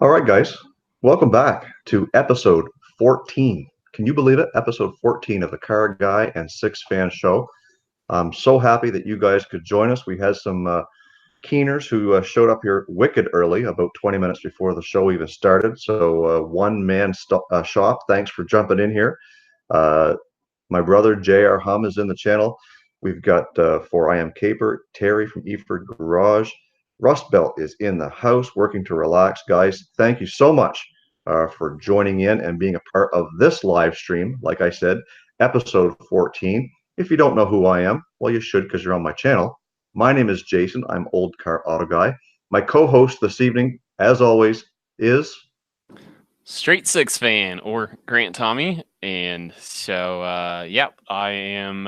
All right, guys, welcome back to episode 14. Can you believe it? Episode 14 of the CarrGuy and SixFan show. I'm so happy that you guys could join us. We had some keeners who showed up here wicked early, about 20 minutes before the show even started. So, one man shop. Thanks for jumping in here. Uh, my brother JR Hum is in the channel. We've got for I Am Caper, Terry from Eford Garage. Rust Belt is in the house working to relax. Guys, thank you so much for joining in and being a part of this live stream. Like I said, episode 14. If you don't know who I am, well, you should because you're on my channel. My name is Jason. I'm Old Car Auto Guy. My co-host this evening, as always, is Straight Six fan or Grant Tommy. And so, yeah, I am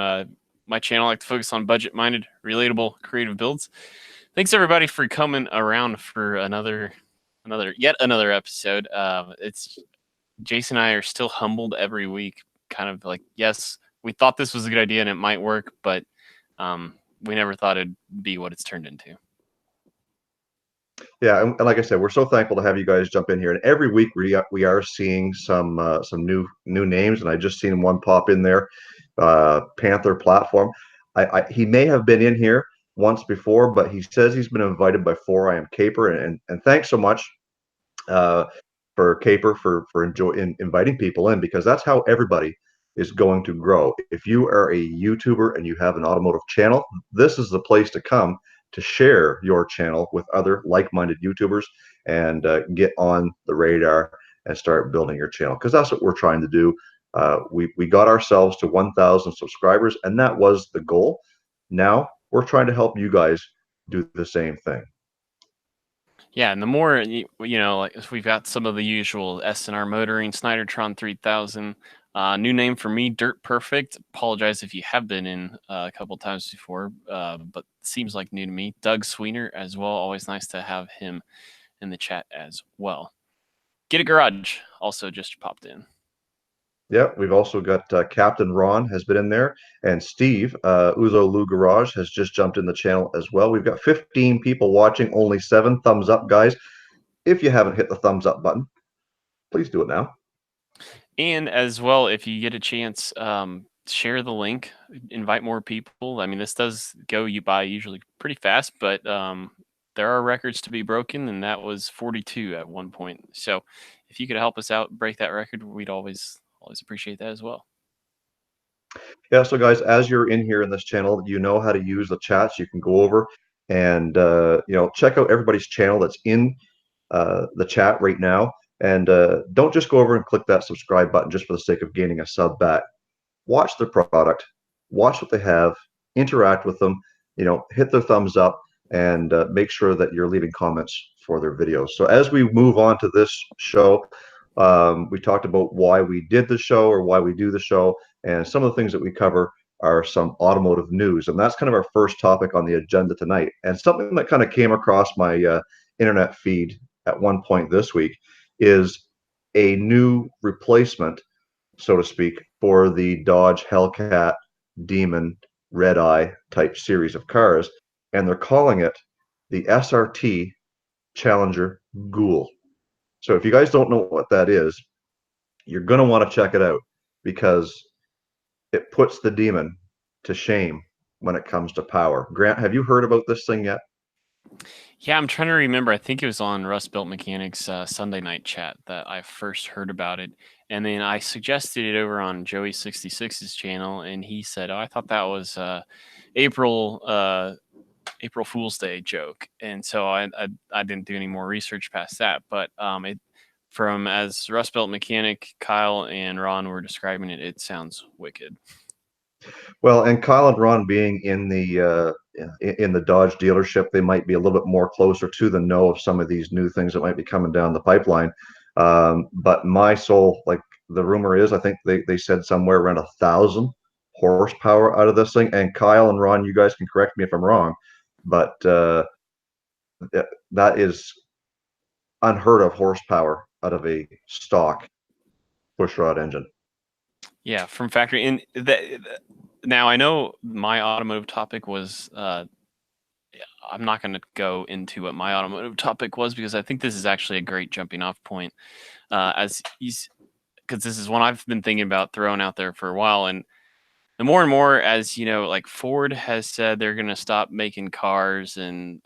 my channel. I like to focus on budget minded, relatable, creative builds. Thanks everybody for coming around for yet another episode. It's Jason and I are still humbled every week. Kind of like, yes, we thought this was a good idea and it might work, but we never thought it'd be what it's turned into. Yeah, and like I said, we're so thankful to have you guys jump in here. And every week we are seeing some new names, and I just seen one pop in there, Panther Platform. He may have been in here once before, but he says he's been invited by Four I Am Caper, and thanks so much uh, for Caper for inviting people in, because that's how everybody is going to grow. If you are a YouTuber and you have an automotive channel, this is the place to come to share your channel with other like-minded YouTubers and get on the radar and start building your channel, because that's what we're trying to do. We got ourselves to 1,000 subscribers, and that was the goal. Now we're trying to help you guys do the same thing. Yeah, and the more like we've got some of the usual SNR Motoring, Snydertron 3000. New name for me, Dirt Perfect. Apologize if you have been in a couple times before, but seems like new to me. Doug Sweener as well. Always nice to have him in the chat as well. Get a Garage also just popped in. Yeah, we've also got Captain Ron has been in there, and Steve, Uzo Lou Garage, has just jumped in the channel as well. We've got 15 people watching, only 7 thumbs up, guys. If you haven't hit the thumbs up button, please do it now. And as well, if you get a chance, share the link, invite more people. I mean, this does go you by usually pretty fast, but there are records to be broken, and that was 42 at one point. So if you could help us out, break that record, we'd always appreciate that as well. Yeah, so guys, as you're in here in this channel, you know how to use the chats. You can go over and check out everybody's channel that's in the chat right now. And don't just go over and click that subscribe button just for the sake of gaining a sub back. Watch their product, watch what they have, interact with them, hit their thumbs up, and make sure that you're leaving comments for their videos. So as we move on to this show, we talked about why we did the show or why we do the show, and some of the things that we cover are some automotive news, and that's kind of our first topic on the agenda tonight. And something that kind of came across my internet feed at one point this week is a new replacement, so to speak, for the Dodge Hellcat Demon Red Eye type series of cars, and they're calling it the SRT Challenger Ghoul. So if you guys don't know what that is, you're going to want to check it out, because it puts the Demon to shame when it comes to power. Grant, have you heard about this thing yet? Yeah, I'm trying to remember. I think it was on Rust Belt Mechanics Sunday night chat that I first heard about it. And then I suggested it over on Joey66's channel, and he said, "Oh, I thought that was April April Fool's Day joke." And so I didn't do any more research past that. But from as Rust Belt Mechanic, Kyle and Ron were describing it, it sounds wicked. Well, and Kyle and Ron being in the Dodge dealership, they might be a little bit more closer to the know of some of these new things that might be coming down the pipeline. But my soul, like the rumor is, I think they said somewhere around 1,000 horsepower out of this thing. And Kyle and Ron, you guys can correct me if I'm wrong, but that is unheard of horsepower out of a stock pushrod engine. Yeah, from factory. And now I know my automotive topic was I'm not going to go into what my automotive topic was because I think this is actually a great jumping off point, as he's because this is one I've been thinking about throwing out there for a while. And the more and more, as you know, like Ford has said they're going to stop making cars, and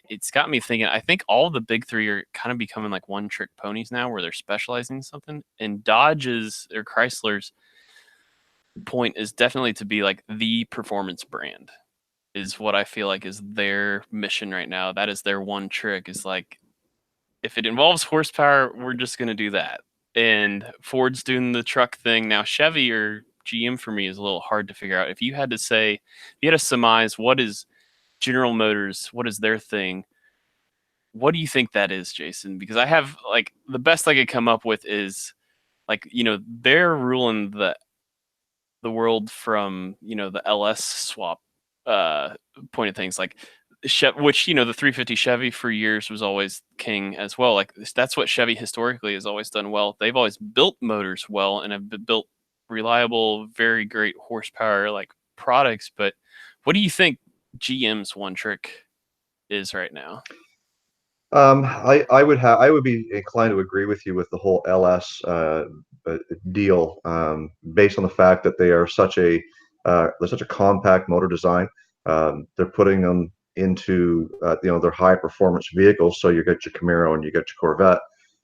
it's got me thinking. I think all the big three are kind of becoming like one trick ponies now, where they're specializing in something. And Dodge's or Chrysler's point is definitely to be like the performance brand, is what I feel like is their mission right now. That is their one trick. Is like, if it involves horsepower, we're just going to do that. And Ford's doing the truck thing now. Chevy or GM for me is a little hard to figure out. If you had to say, if you had to surmise what is General Motors, what is their thing, what do you think that is, Jason? Because I have like the best I could come up with is like, they're ruling the world from, the LS swap point of things. Like which, the 350 Chevy for years was always king as well. Like that's what Chevy historically has always done well. They've always built motors well and have built reliable, very great horsepower like products. But what do you think GM's one trick is right now? I would be inclined to agree with you with the whole LS deal, based on the fact that they're such a compact motor design. They're putting them into their high performance vehicles. So you get your Camaro and you get your Corvette,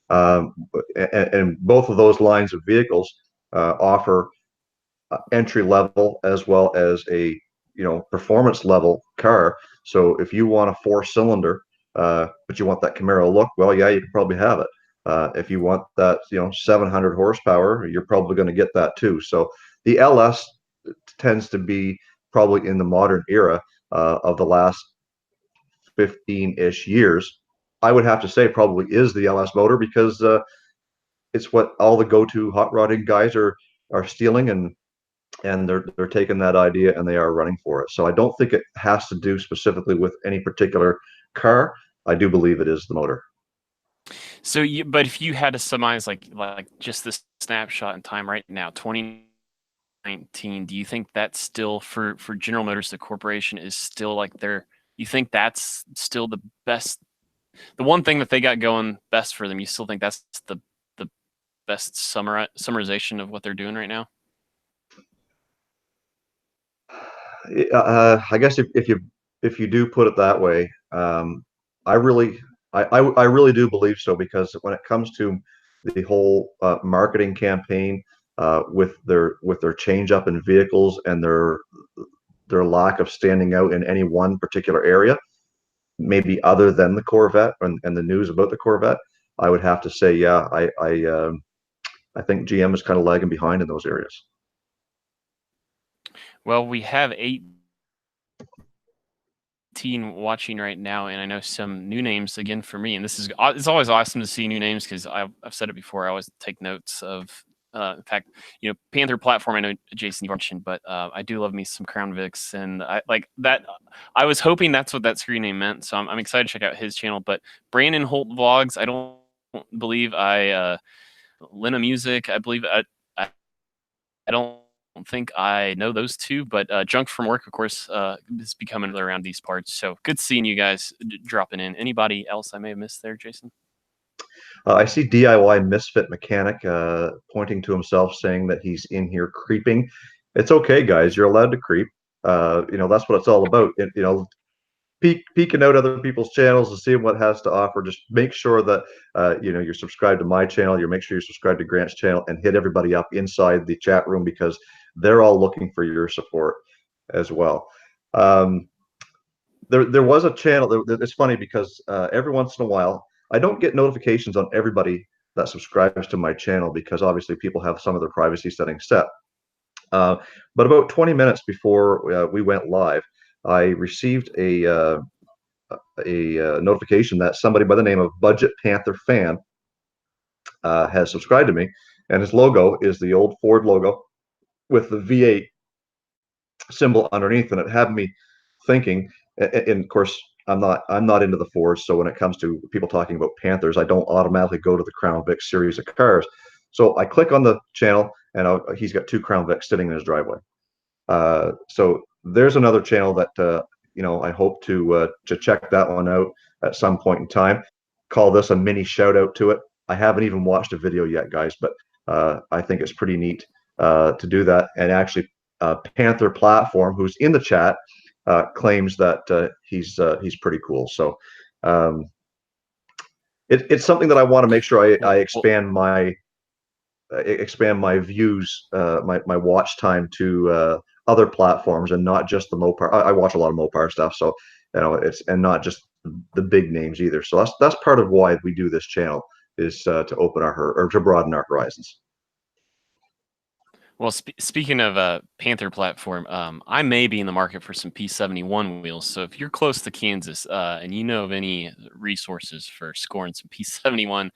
and both of those lines of vehicles offer entry level as well as a performance level car. So if you want a 4-cylinder, but you want that Camaro look, well, yeah, you can probably have it. If you want that 700 horsepower, you're probably going to get that too. So the LS tends to be probably in the modern era of the last 15-ish years. I would have to say probably is the LS motor, because it's what all the go-to hot rodding guys are stealing, and they're taking that idea and they are running for it. So I don't think it has to do specifically with any particular car. I do believe it is the motor. So, but if you had to surmise like just this snapshot in time right now, 2019, do you think that's still for General Motors, the corporation, is still like you think that's still the best, the one thing that they got going best for them? You still think that's the best summarization of what they're doing right now? I guess if you do put it that way, I really I really do believe so, because when it comes to the whole marketing campaign, with their change up in vehicles and their lack of standing out in any one particular area, maybe other than the Corvette and the news about the Corvette, I would have to say, yeah, I think GM is kind of lagging behind in those areas. Well, we have 18 watching right now, and I know some new names again for me. And it's always awesome to see new names, because I've said it before. I always take notes of. In fact, Panther platform, I know Jason you mentioned, but I do love me some Crown Vics, and I like that. I was hoping that's what that screen name meant, so I'm excited to check out his channel. But Brandon Holt Vlogs, I don't believe Lena Music, I believe I don't think I know those two, but Junk from Work, of course, is becoming around these parts. So good seeing you guys dropping in. Anybody else I may have missed there, Jason? I see DIY Misfit Mechanic pointing to himself, saying that he's in here creeping. It's okay, guys. You're allowed to creep. That's what it's all about. Peeking out other people's channels and seeing what it has to offer. Just make sure that you're subscribed to my channel. You make sure you're subscribed to Grant's channel, and hit everybody up inside the chat room, because they're all looking for your support as well. There was a channel. It's funny because every once in a while, I don't get notifications on everybody that subscribes to my channel, because obviously people have some of their privacy settings set. But about 20 minutes before we went live, I received a notification that somebody by the name of Budget Panther Fan has subscribed to me, and his logo is the old Ford logo with the V8 symbol underneath, and it had me thinking. And of course, I'm not into the Fords, so when it comes to people talking about Panthers, I don't automatically go to the Crown Vic series of cars. So I click on the channel, and he's got 2 Crown Vics sitting in his driveway. So there's another channel that I hope to check that one out at some point in time. Call this a mini shout out to it. I haven't even watched a video yet, guys, but I think it's pretty neat to do that. And actually, Panther Platform, who's in the chat, claims that he's pretty cool. So it's something that I want to make sure I expand my views, my watch time to other platforms and not just the Mopar. I watch a lot of Mopar stuff, so it's and not just the big names either. So that's part of why we do this channel, is to open or to broaden our horizons. Well, speaking of Panther Platform, I may be in the market for some P71 wheels. So if you're close to Kansas and you know of any resources for scoring some P71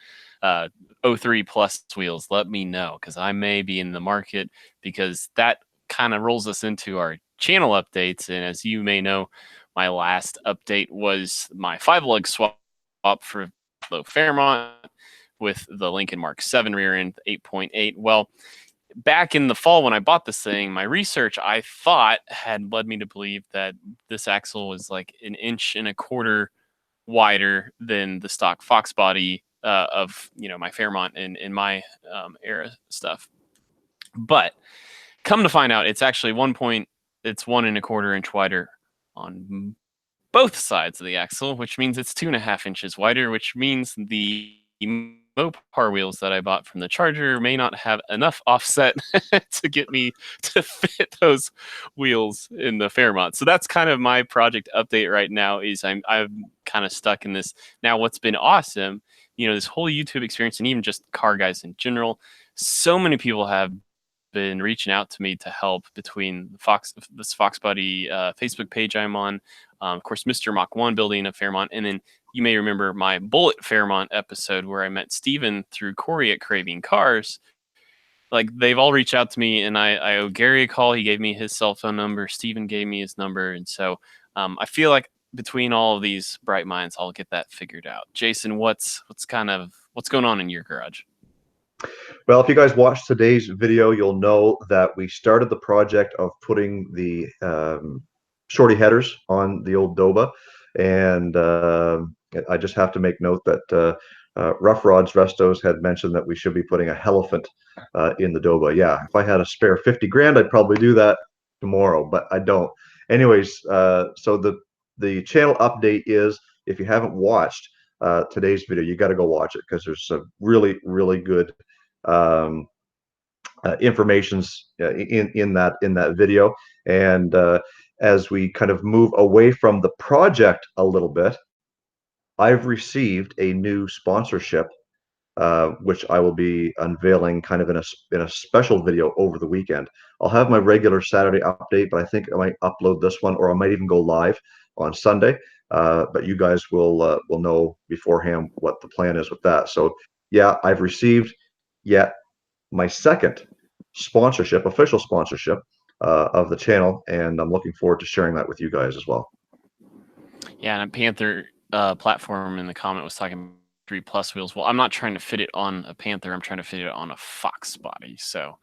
03 plus wheels, let me know, because I may be in the market, because that kind of rolls us into our channel updates. And as you may know, my last update was my 5-lug swap for the Fairmont with the Lincoln Mark 7 rear end 8.8. Well, back in the fall when I bought this thing, my research, I thought, had led me to believe that this axle was like 1.25 inches wider than the stock Fox body of my Fairmont and in my era stuff. But come to find out, it's actually 1.25 inch wider on both sides of the axle, which means it's 2.5 inches wider, which means the Mopar wheels that I bought from the Charger may not have enough offset to get me to fit those wheels in the Fairmont. So that's kind of my project update right now. Is I'm kind of stuck in this. Now, what's been awesome, this whole YouTube experience, and even just car guys in general, so many people have been reaching out to me to help, between this Fox Buddy Facebook page I'm on, of course, Mr. Mach 1 building a Fairmont, and then you may remember my Bullet Fairmont episode where I met Steven through Corey at Craving Cars. Like, they've all reached out to me, and I owe Gary a call. He gave me his cell phone number. Steven gave me his number. And so I feel like between all of these bright minds, I'll get that figured out. Jason, what's going on in your garage? Well, if you guys watched today's video, you'll know that we started the project of putting the shorty headers on the old Doba, and I just have to make note that Rough Rods Restos had mentioned that we should be putting a Helephant in the Doba. Yeah, if I had a spare 50 grand, I'd probably do that tomorrow, but I don't. Anyways, so the channel update is, if you haven't watched today's video, you got to go watch it, because there's some really, really good informations in that video. And as we kind of move away from the project a little bit, I've received a new sponsorship, which I will be unveiling kind of in a special video over the weekend. I'll have my regular Saturday update, but I think I might upload this one, or I might even go live on Sunday. But you guys will know beforehand what the plan is with that. So yeah, I've received my second sponsorship, official sponsorship of the channel, and I'm looking forward to sharing that with you guys as well. Yeah, and Panther Platform in the comment was talking 3+ wheels. Well, I'm not trying to fit it on a Panther. I'm trying to fit it on a Fox body. So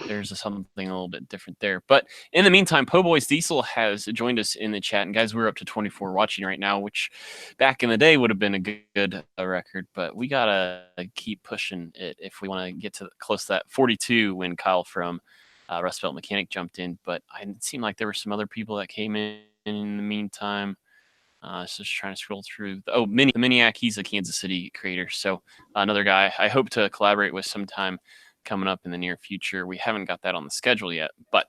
there's something a little bit different there. But in the meantime, Po Boys Diesel has joined us in the chat. And guys, we're up to 24 watching right now, which back in the day would have been a good record. But we got to keep pushing it if we want to get to close to that 42 when Kyle from Rust Belt Mechanic jumped in. But it seemed like there were some other people that came in the meantime. So just trying to scroll through. Oh, Miniac, he's a Kansas City creator. So another guy I hope to collaborate with sometime coming up in the near future. We haven't got that on the schedule yet. But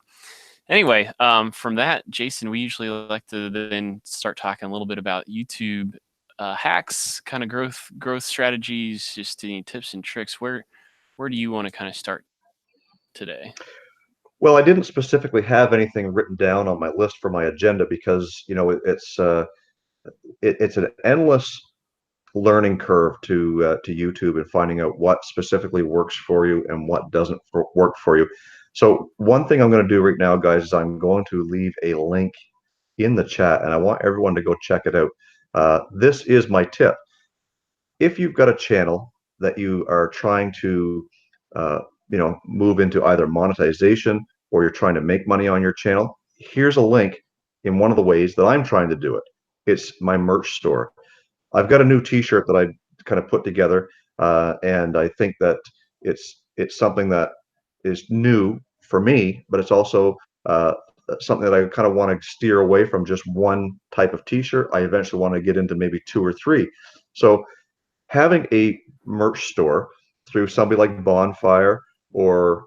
anyway, from that, Jason, we usually like to then start talking a little bit about YouTube hacks, kind of growth strategies, just any tips and tricks. Where do you want to kind of start today? Well, I didn't specifically have anything written down on my list for my agenda, because it's an endless learning curve to YouTube, and finding out what specifically works for you and what doesn't work for you. So one thing I'm going to do right now, guys, is I'm going to leave a link in the chat, and I want everyone to go check it out. This is my tip. If you've got a channel that you are trying to move into either monetization, or you're trying to make money on your channel, here's a link in one of the ways that I'm trying to do it. It's my merch store. I've got a new T-shirt that I kind of put together, and I think that it's something that is new for me, but it's also something that I kind of want to steer away from just one type of T-shirt. I eventually want to get into maybe two or three. So having a merch store through somebody like Bonfire or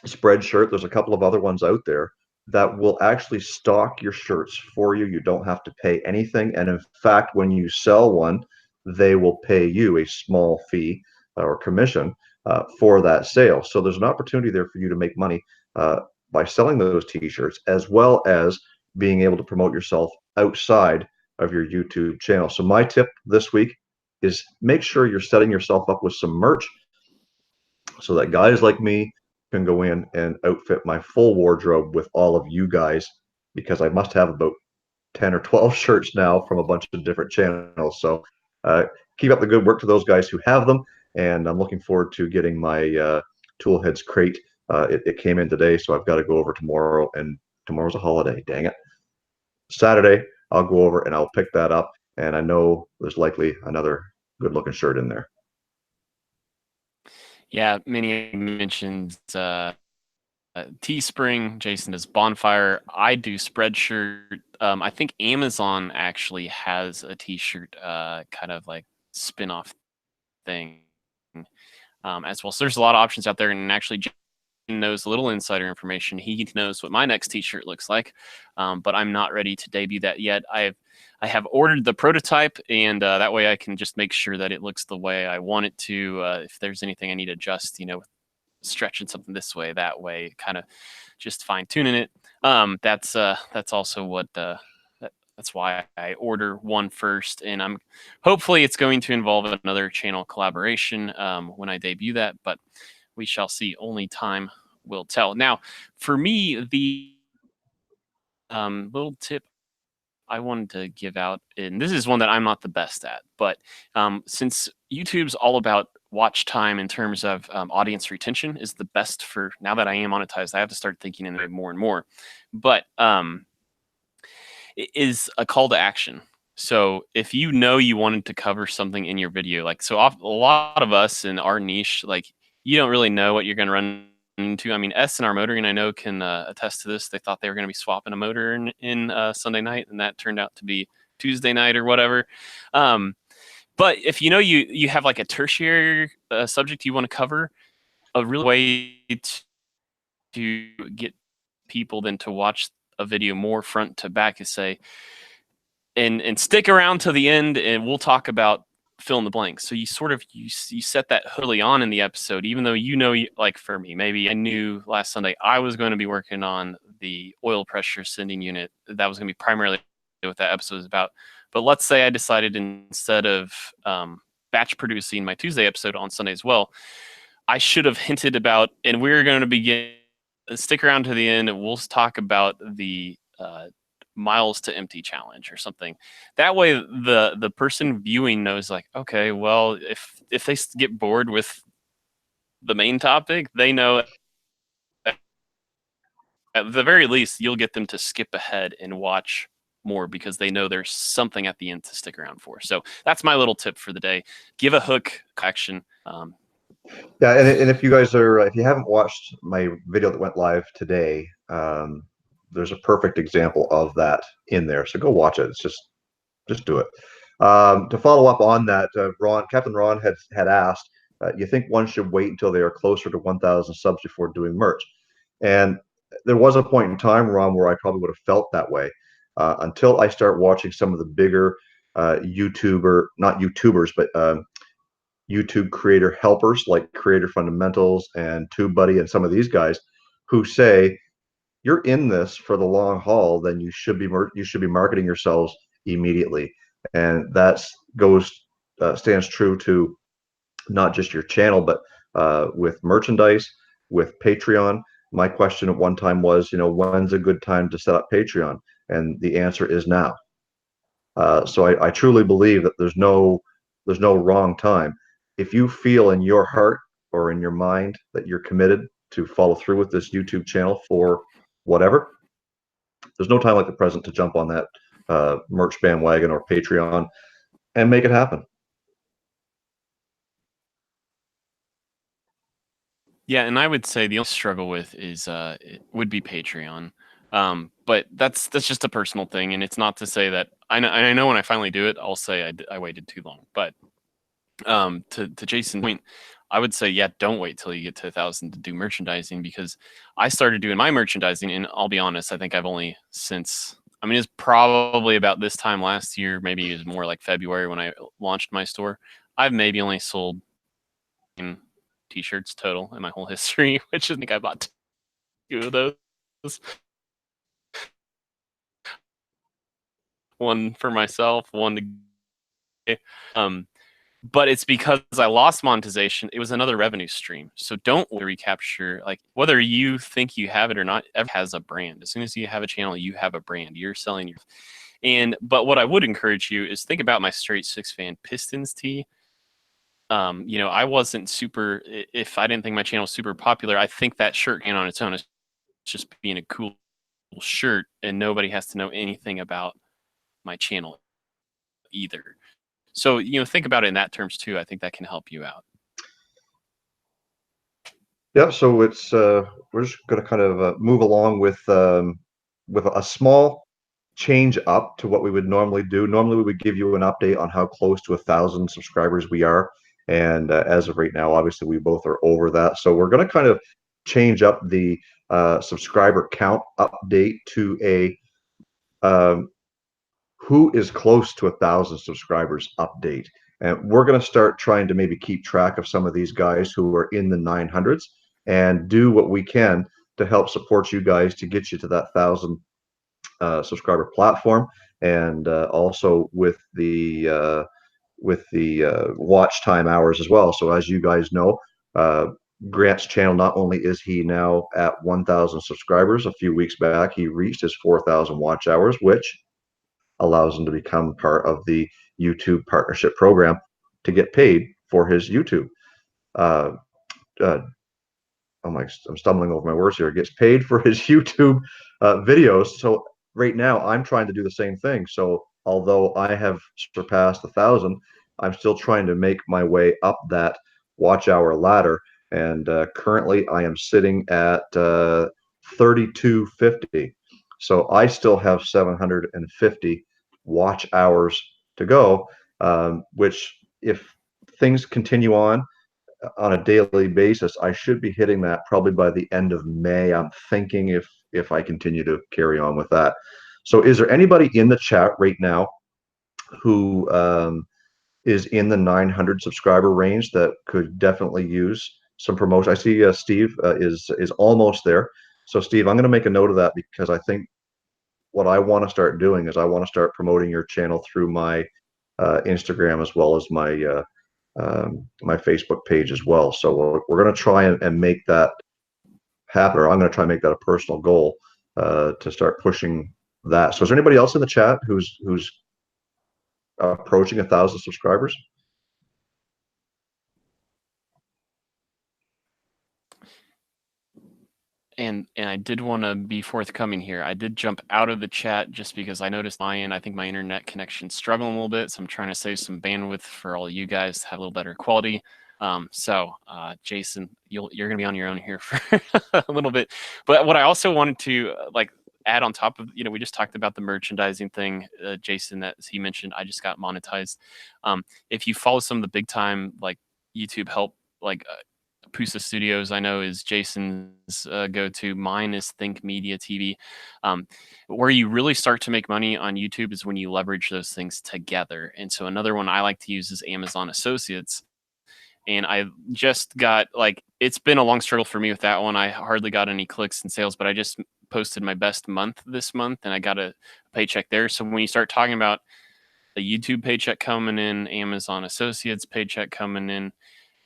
Spreadshirt. There's a couple of other ones out there that will actually stock your shirts for you. You don't have to pay anything. And in fact, when you sell one, they will pay you a small fee or commission for that sale. So there's an opportunity there for you to make money by selling those t-shirts, as well as being able to promote yourself outside of your YouTube channel. So my tip this week is make sure you're setting yourself up with some merch so that guys like me can go in and outfit my full wardrobe with all of you guys, because I must have about 10 or 12 shirts now from a bunch of different channels. So keep up the good work to those guys who have them. And I'm looking forward to getting my Toolheads crate. It came in today, so I've got to go over tomorrow, and tomorrow's a holiday, dang it. Saturday, I'll go over and I'll pick that up. And I know there's likely another good looking shirt in there. Yeah, Minnie mentions Teespring. Jason does Bonfire. I do Spreadshirt. I think Amazon actually has a T-shirt kind of like spin-off thing as well. So there's a lot of options out there, and actually Jason knows a little insider information. He knows what my next T-shirt looks like, but I'm not ready to debut that yet. I have ordered the prototype, and that way I can just make sure that it looks the way I want it to. If there's anything I need to adjust, stretching something this way, that way, kind of just fine tuning it. That's also what that's why I order one first, and hopefully it's going to involve another channel collaboration when I debut that, but we shall see. Only time will tell. Now, for me, the little tip I wanted to give out, and this is one that I'm not the best at, but since YouTube's all about watch time in terms of audience retention is the best for now that I am monetized, I have to start thinking in it more and more. But it is a call to action. So if you wanted to cover something in your video, like a lot of us in our niche, like you don't really know what you're going to run into. I mean, S and R Motoring, I know, can attest to this. They thought they were going to be swapping a motor in Sunday night, and that turned out to be Tuesday night or whatever. But if you have like a tertiary subject you want to cover, a real way to get people then to watch a video more front to back is say, and stick around to the end, and we'll talk about fill in the blanks. So you sort of you set that early on in the episode, even though like for me, maybe I knew last Sunday I was going to be working on the oil pressure sending unit. That was going to be primarily what that episode was about. But let's say I decided instead of batch producing my Tuesday episode on Sunday as well, I should have hinted about, and we're going to begin. Stick around to the end, and we'll talk about the miles to empty challenge or something. That way the person viewing knows, like, okay, well, if they get bored with the main topic, they know at the very least you'll get them to skip ahead and watch more because they know there's something at the end to stick around for. So that's my little tip for the day. Give a hook action. Yeah, and if you guys if you haven't watched my video that went live today, there's a perfect example of that in there. So go watch it. It's just do it. To follow up on that, Captain Ron had asked, you think one should wait until they are closer to 1,000 subs before doing merch? And there was a point in time, Ron, where I probably would have felt that way until I start watching some of the bigger not YouTubers, but YouTube creator helpers like Creator Fundamentals and TubeBuddy and some of these guys who say, you're in this for the long haul, then you should be marketing yourselves immediately. And that stands true to not just your channel, but with merchandise, with Patreon. My question at one time was, when's a good time to set up Patreon? And the answer is now. So I truly believe that there's no wrong time. If you feel in your heart or in your mind that you're committed to follow through with this YouTube channel for whatever, there's no time like the present to jump on that merch bandwagon or Patreon and make it happen. Yeah, and I would say the only struggle with is it would be Patreon. But that's just a personal thing, and it's not to say that I know when I finally do it, I'll say I waited too long. But to Jason's point, I would say, yeah, don't wait till you get to 1,000 to do merchandising, because I started doing my merchandising, and I'll be honest, I think I've only it's probably about this time last year, maybe it was more like February when I launched my store. I've maybe only sold t-shirts total in my whole history, which I think I bought 2 of those. One for myself, one to but it's because I lost monetization. It was another revenue stream. So don't recapture, like, whether you think you have it or not, everyone has a brand. As soon as you have a channel, you have a brand. You're selling but what I would encourage you is think about my Straight Six Fan Pistons tee. I wasn't super, if I didn't think my channel was super popular, I think that shirt on its own is just being a cool shirt, and nobody has to know anything about my channel either. So, think about it in that terms too. I think that can help you out. Yeah, so it's we're just going to kind of move along with a small change up to what we would normally do. Normally, we would give you an update on how close to 1,000 subscribers we are, and as of right now, obviously, we both are over that. So we're going to kind of change up the subscriber count update to a who is close to 1,000 subscribers update. And we're going to start trying to maybe keep track of some of these guys who are in the 900s and do what we can to help support you guys to get you to that 1,000 subscriber platform, and also with the watch time hours as well. So as you guys know, Grant's channel, not only is he now at 1,000 subscribers, a few weeks back he reached his 4,000 watch hours, which allows him to become part of the YouTube partnership program to get paid for his YouTube. Uh, uh, I'm stumbling over my words here. Gets paid for his YouTube videos. So right now, I'm trying to do the same thing. So although I have surpassed 1,000, I'm still trying to make my way up that watch hour ladder. And currently, I am sitting at 3,250. So I still have 750 watch hours to go, which, if things continue on a daily basis, I should be hitting that probably by the end of May. I'm thinking if I continue to carry on with that. So is there anybody in the chat right now who is in the 900 subscriber range that could definitely use some promotion? I see Steve is almost there. So Steve, I'm going to make a note of that, because I think what I want to start doing is I want to start promoting your channel through my Instagram, as well as my Facebook page as well. So we're going to try and make that happen, or I'm going to try and make that a personal goal to start pushing that. So is there anybody else in the chat who's approaching 1,000 subscribers? And I did want to be forthcoming here. I did jump out of the chat just because I noticed I think my internet connection's struggling a little bit. So I'm trying to save some bandwidth for all you guys to have a little better quality. Jason, you're going to be on your own here for a little bit. But what I also wanted to add on top of, we just talked about the merchandising thing, Jason, that he mentioned, I just got monetized. If you follow some of the big time, like YouTube help, like Pusa Studios, I know, is Jason's go-to. Mine is Think Media TV. Where you really start to make money on YouTube is when you leverage those things together. And so another one I like to use is Amazon Associates. And I just got, it's been a long struggle for me with that one. I hardly got any clicks and sales, but I just posted my best month this month, and I got a paycheck there. So when you start talking about a YouTube paycheck coming in, Amazon Associates paycheck coming in,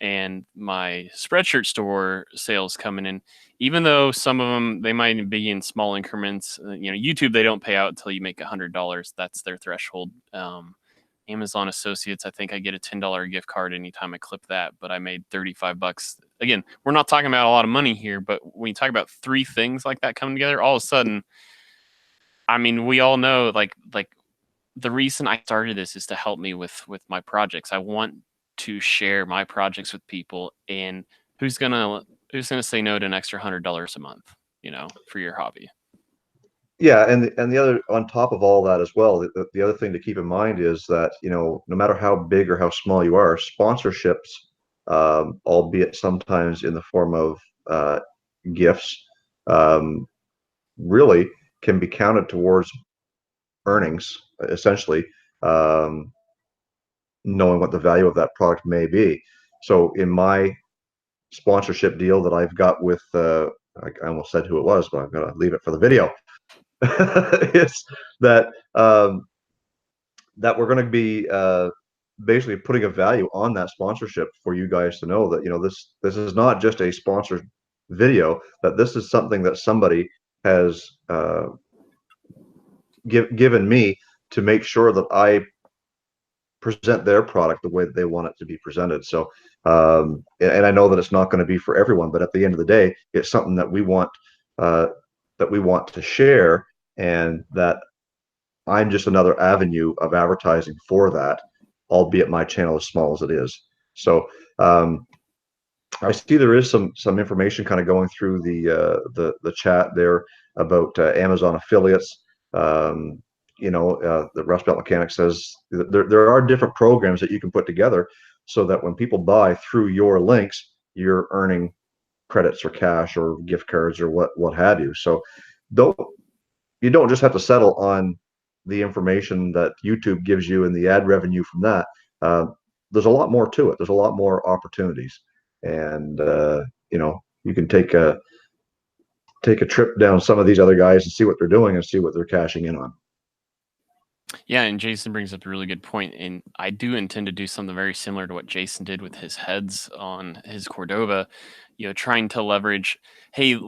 and my Spreadshirt store sales coming in, even though some of them, they might be in small increments. YouTube, they don't pay out until you make $100. That's their threshold. Amazon Associates, I think I get a $10 gift card anytime I clip that, but I made $35. Again, we're not talking about a lot of money here, but when you talk about 3 things like that coming together, all of a sudden I mean, we all know like the reason I started this is to help me with my projects. I want to share my projects with people, and who's gonna who's gonna say no to an extra $100 a month, for your hobby? Yeah, and the other on top of all that as well, the other thing to keep in mind is that, no matter how big or how small you are, sponsorships, albeit sometimes in the form of uh, gifts, um, really can be counted towards earnings, essentially, um, knowing what the value of that product may be. So in my sponsorship deal that I've got with, I almost said who it was, but I'm going to leave it for the video. It's that that we're going to be basically putting a value on that sponsorship for you guys to know that, this is not just a sponsored video, that this is something that somebody has given me to make sure that I present their product the way that they want it to be presented. So, and I know that it's not going to be for everyone, but at the end of the day, it's something uh, that we want to share, and that I'm just another avenue of advertising for that, albeit my channel as small as it is. So, I see there is some information kind of going through the chat there about Amazon affiliates. Um, the Rust Belt Mechanic says there are different programs that you can put together so that when people buy through your links, you're earning credits or cash or gift cards or what have you. So don't you don't just have to settle on the information that YouTube gives you and the ad revenue from that. Uh, there's a lot more to it. There's a lot more opportunities, and you can take a trip down some of these other guys and see what they're doing and see what they're cashing in on. Yeah, and Jason brings up a really good point, and I do intend to do something very similar to what Jason did with his heads on his Cordova. Trying to leverage. Hey,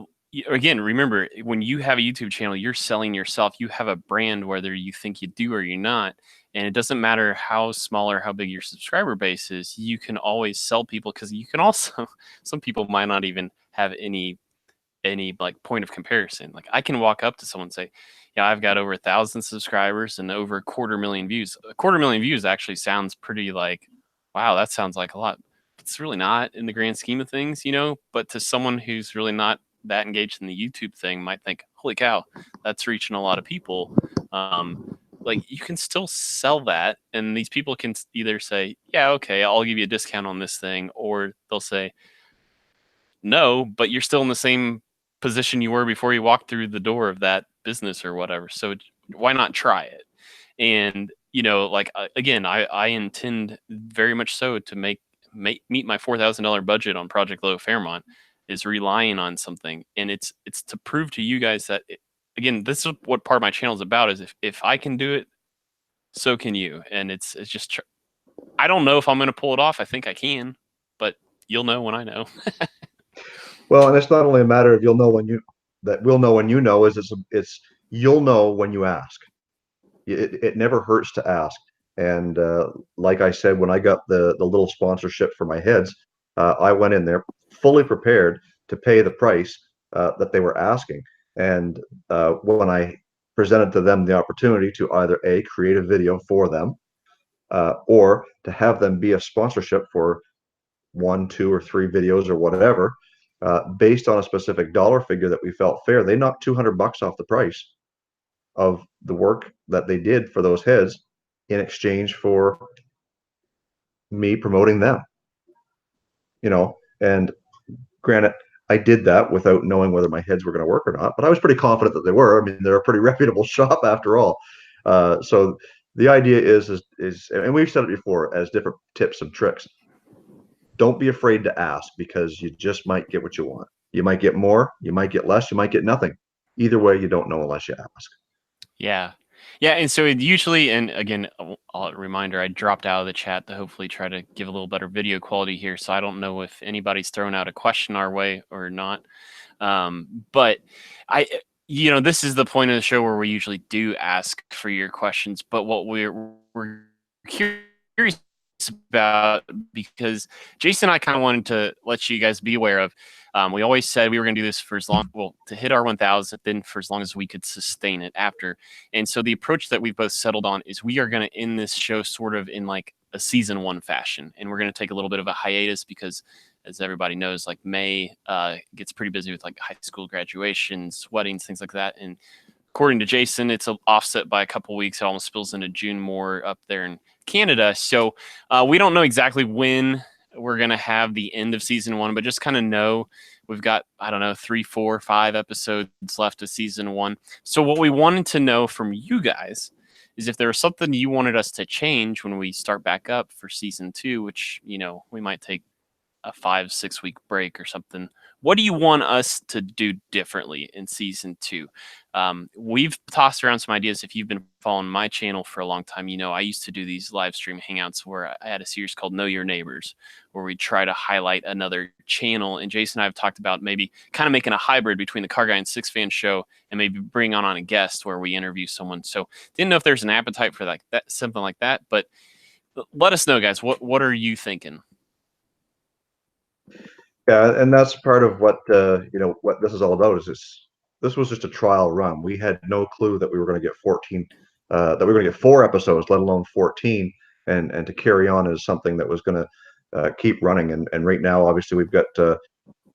again, remember when you have a YouTube channel, you're selling yourself. You have a brand, whether you think you do or you're not, and it doesn't matter how small or how big your subscriber base is. You can always sell people, because you can also. Some people might not even have any like point of comparison. Like I can walk up to someone and say, "Yeah, I've got over 1,000 subscribers and over 250,000 views." 250,000 views actually sounds pretty like, wow, that sounds like a lot. It's really not in the grand scheme of things. But to someone who's really not that engaged in the YouTube thing, might think, "Holy cow, that's reaching a lot of people." Like you can still sell that, and these people can either say, "Yeah, okay, I'll give you a discount on this thing," or they'll say, "No, but you're still in the same position you were before you walked through the door of that business or whatever. So why not try it?" And like again, I intend very much so to meet my $4,000 budget on Project Low Fairmont, is relying on something, and it's to prove to you guys that again, this is what part of my channel is about. Is if I can do it, so can you. And it's just I don't know if I'm going to pull it off. I think I can, but you'll know when I know. Well, and it's not only a matter of you'll know when you that we'll know when you know, is it's you'll know when you ask. It never hurts to ask. And like I said, when I got the little sponsorship for my heads, I went in there fully prepared to pay the price that they were asking. And when I presented to them the opportunity to either A, create a video for them, or to have them be a sponsorship for one, two, or three videos or whatever, based on a specific dollar figure that we felt fair, they knocked $200 off the price of the work that they did for those heads in exchange for me promoting them. And granted, I did that without knowing whether my heads were going to work or not, but I was pretty confident that they were. I mean, they're a pretty reputable shop after all. So the idea is, and we've said it before as different tips and tricks. Don't be afraid to ask, because you just might get what you want. You might get more, you might get less, you might get nothing. Either way, you don't know unless you ask. Yeah. Yeah. And so it usually, and again, a reminder, I dropped out of the chat to hopefully try to give a little better video quality here. So I don't know if anybody's thrown out a question our way or not. But this is the point of the show where we usually do ask for your questions. But what we're curious about, because Jason and I kind of wanted to let you guys be aware of. We always said we were going to do this for as long, well, to hit our 1,000, then for as long as we could sustain it after. And so the approach that we've both settled on is we are going to end this show sort of in like a season 1 fashion, and we're going to take a little bit of a hiatus because, as everybody knows, like May gets pretty busy with like high school graduations, weddings, things like that. And according to Jason, it's offset by a couple weeks. It almost spills into June more up there in Canada. So we don't know exactly when we're going to have the end of season 1, but just kind of know we've got, I don't know, 3, 4, 5 episodes left of season 1. So what we wanted to know from you guys is if there was something you wanted us to change when we start back up for season 2, which, you know, we might take a 5-6 week break or something. What do you want us to do differently in season 2? We've tossed around some ideas. If you've been following my channel for a long time, you know I used to do these live stream hangouts where I had a series called Know Your Neighbors, where we try to highlight another channel. And Jason and I have talked about maybe kind of making a hybrid between the CarrGuy and SixFan show and maybe bring on a guest where we interview someone. So didn't know if there's an appetite for that, something like that. But let us know, guys. What are you thinking? Yeah, and that's part of what what this is all about. This was just a trial run. We had no clue that we were going to get 14, that we were going to get 4 episodes, let alone 14, and to carry on as something that was going to keep running. And right now, obviously, we've got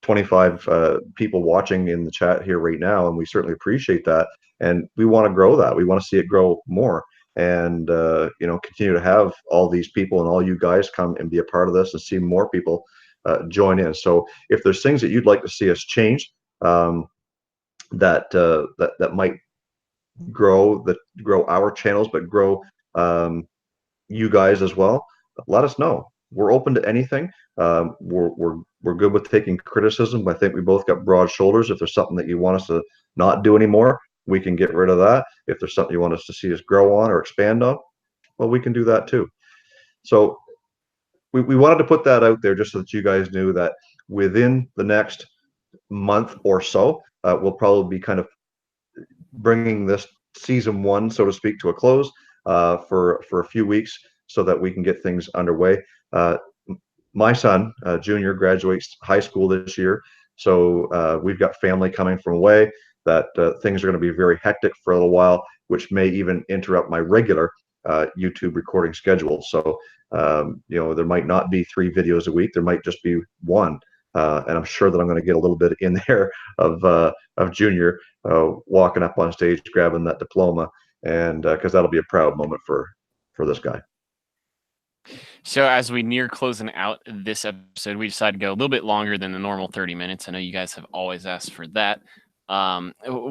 25 people watching in the chat here right now, and we certainly appreciate that. And we want to grow that. We want to see it grow more, and continue to have all these people and all you guys come and be a part of this, and see more people join in. So if there's things that you'd like to see us change, that might grow our channels, but grow you guys as well, let us know. We're open to anything. We're good with taking criticism. I think we both got broad shoulders. If there's something that you want us to not do anymore, we can get rid of that. If there's something you want us to see us grow on or expand on, well, we can do that too. So we wanted to put that out there just so that you guys knew that within the next month or so, we'll probably be kind of bringing this season 1, so to speak, to a close for a few weeks so that we can get things underway. My son, Junior, graduates high school this year, so we've got family coming from away that things are going to be very hectic for a little while, which may even interrupt my regular YouTube recording schedule. So there might not be 3 videos a week. There might just be 1. And I'm sure that I'm going to get a little bit in there of Junior walking up on stage, grabbing that diploma, and because that'll be a proud moment for this guy. So as we near closing out this episode, we decided to go a little bit longer than the normal 30 minutes. I know you guys have always asked for that.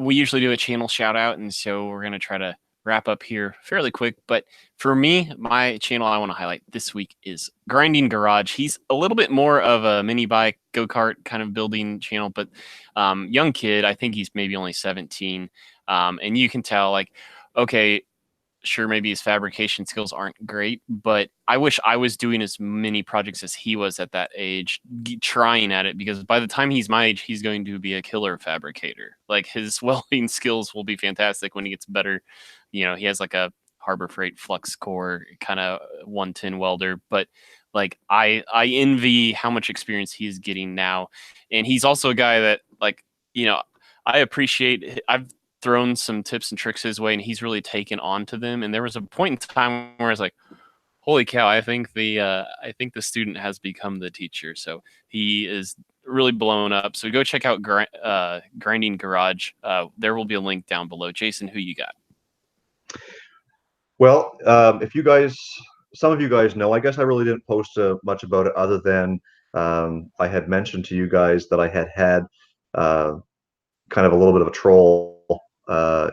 We usually do a channel shout out, and so we're going to try to wrap up here fairly quick. But for me, my channel I want to highlight this week is GrindingGarage. He's a little bit more of a mini bike go-kart kind of building channel, but young kid. I think he's maybe only 17. And you can tell, like, okay, sure, maybe his fabrication skills aren't great, but I wish I was doing as many projects as he was at that age, trying at it, because by the time he's my age, he's going to be a killer fabricator. Like, his welding skills will be fantastic when he gets better. You know, he has like a Harbor Freight flux core kind of 110 welder, but like I envy how much experience he's getting now. And he's also a guy that, like, you know, I appreciate. I've thrown some tips and tricks his way, and he's really taken on to them. And there was a point in time where I was like, holy cow, I think the student has become the teacher. So he is really blown up. So go check out GrindingGarage. There will be a link down below. Jason, who you got? Well, if you guys, some of you guys know, I guess I really didn't post much about it other than I had mentioned to you guys that I had kind of a little bit of a troll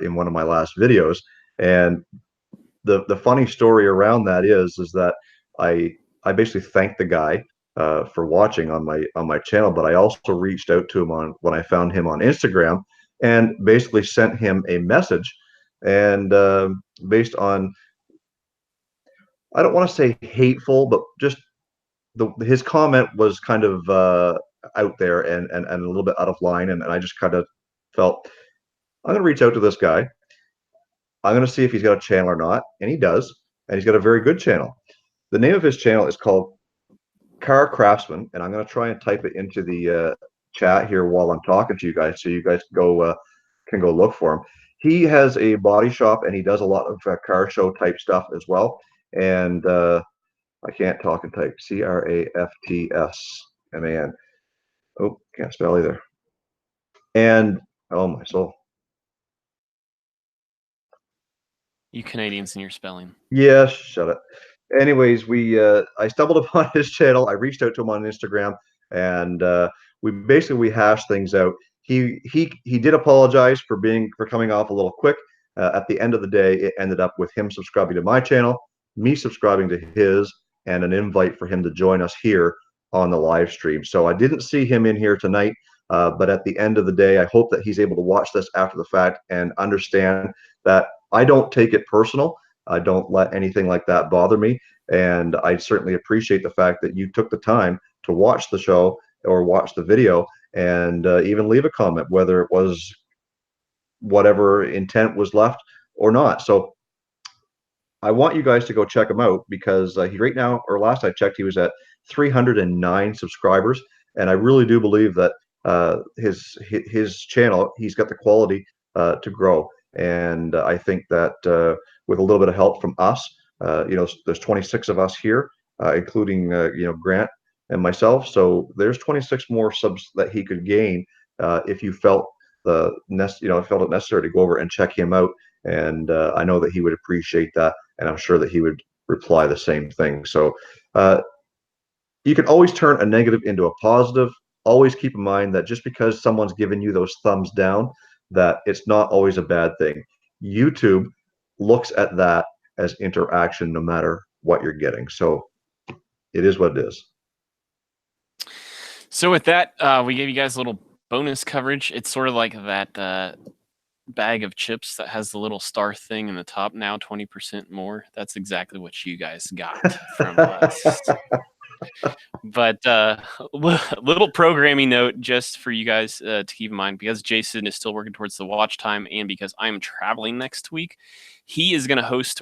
in one of my last videos, and the funny story around that is that I basically thanked the guy for watching on my channel, but I also reached out to him when I found him on Instagram, and basically sent him a message, and based on, I don't want to say hateful, but just his comment was kind of out there and a little bit out of line, and I just kind of felt, I'm going to reach out to this guy. I'm going to see if he's got a channel or not, and he does, and he's got a very good channel. The name of his channel is called Craftsman, and I'm going to try and type it into the chat here while I'm talking to you guys, so you guys can go look for him. He has a body shop, and he does a lot of car show type stuff as well. And I can't talk and type. Craftsman. Oh, can't spell either. And oh my soul. You Canadians and your spelling. Yeah, shut it. Anyways, I stumbled upon his channel. I reached out to him on Instagram, and we hashed things out. He did apologize for coming off a little quick. At the end of the day, it ended up with him subscribing to my channel, me subscribing to his, and an invite for him to join us here on the live stream. So I didn't see him in here tonight, but at the end of the day, I hope that he's able to watch this after the fact and understand that I don't take it personal. I don't let anything like that bother me. And I certainly appreciate the fact that you took the time to watch the show or watch the video and even leave a comment, whether it was whatever intent was left or not. So I want you guys to go check him out because he right now, or last I checked, he was at 309 subscribers. And I really do believe that his channel, he's got the quality to grow. And I think that with a little bit of help from us, there's 26 of us here, including Grant and myself. So there's 26 more subs that he could gain if you felt felt it necessary to go over and check him out. And I know that he would appreciate that, and I'm sure that he would reply the same thing. So you can always turn a negative into a positive. Always keep in mind that just because someone's giving you those thumbs down, that it's not always a bad thing. YouTube looks at that as interaction no matter what you're getting. So it is what it is. So with that, we gave you guys a little bonus coverage. It's sort of like that bag of chips that has the little star thing in the top now, 20% more. That's exactly what you guys got from us. But little programming note just for you guys to keep in mind, because Jason is still working towards the watch time and because I'm traveling next week, he is going to host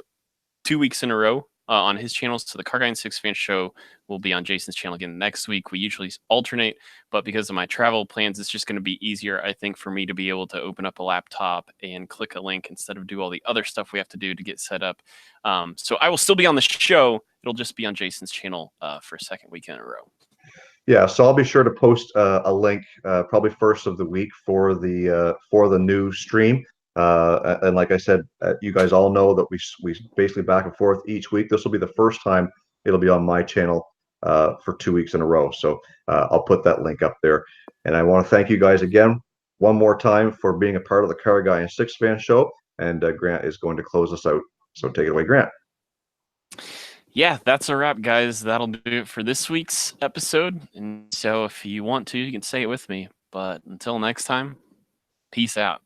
2 weeks in a row on his channels. So the CarrGuy SixFan show will be on Jason's channel again next week. We usually alternate, but because of my travel plans, it's just going to be easier, I think, for me to be able to open up a laptop and click a link instead of do all the other stuff we have to do to get set up. So I will still be on the show. It'll just be on Jason's channel for a second weekend in a row. Yeah, so I'll be sure to post a link probably first of the week for the new stream. And like I said, you guys all know that we basically back and forth each week. This will be the first time it'll be on my channel for 2 weeks in a row. So I'll put that link up there. And I want to thank you guys again one more time for being a part of the CarrGuy and SixFan show. And Grant is going to close us out. So take it away, Grant. Yeah, that's a wrap, guys. That'll do it for this week's episode. And so if you want to, you can say it with me. But until next time, peace out.